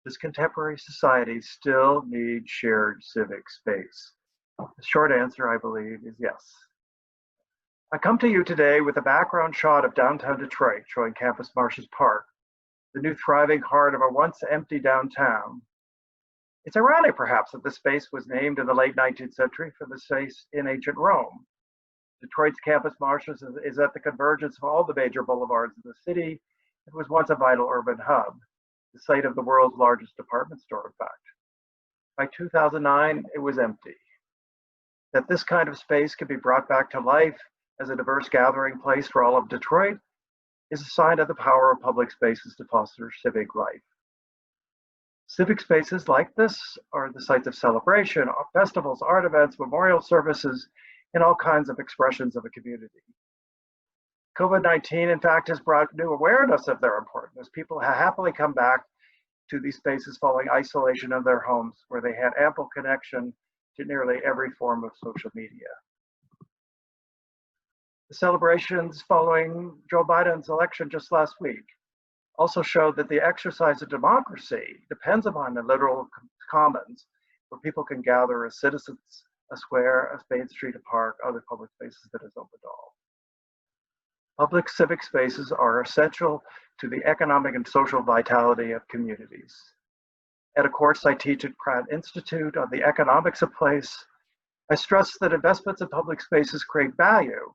Does contemporary society still need shared civic space? The short answer, I believe, is yes. I come to you today with a background shot of downtown Detroit showing Campus Martius Park, the new thriving heart of a once empty downtown. It's ironic, perhaps, that the space was named in the late 19th century for the space in ancient Rome. Detroit's Campus Martius is at the convergence of all the major boulevards of the city. It was once a vital urban hub, the site of the world's largest department store, in fact. By 2009, it was empty. That this kind of space can be brought back to life as a diverse gathering place for all of Detroit is a sign of the power of public spaces to foster civic life. Civic spaces like this are the sites of celebration, festivals, art events, memorial services, and all kinds of expressions of a community. COVID-19, in fact, has brought new awareness of their importance. People have happily come back to these spaces following isolation of their homes, where they had ample connection to nearly every form of social media. The celebrations following Joe Biden's election just last week also showed that the exercise of democracy depends upon the literal commons, where people can gather as citizens, a square, a Main Street, a park, other public spaces that is open to all. Public civic spaces are essential to the economic and social vitality of communities. At a course I teach at Pratt Institute on the economics of place, I stress that investments in public spaces create value,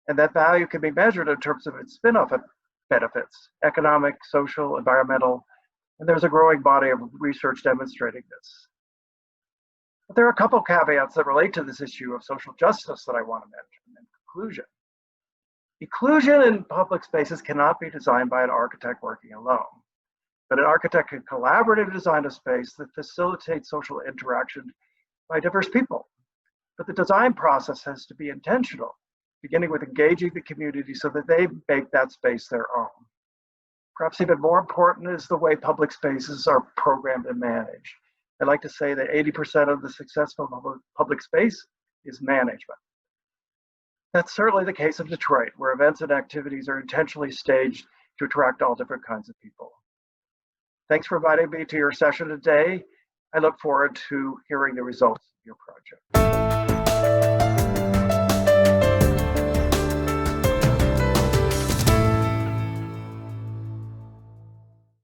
and that value can be measured in terms of its spin-off benefits, economic, social, environmental, and there's a growing body of research demonstrating this. But there are a couple caveats that relate to this issue of social justice that I want to mention in conclusion. Inclusion in public spaces cannot be designed by an architect working alone, but an architect can collaboratively design a space that facilitates social interaction by diverse people. But the design process has to be intentional, beginning with engaging the community so that they make that space their own. Perhaps even more important is the way public spaces are programmed and managed. I like to say that 80% of the successful public space is management. That's certainly the case of Detroit, where events and activities are intentionally staged to attract all different kinds of people. Thanks for inviting me to your session today. I look forward to hearing the results of your project.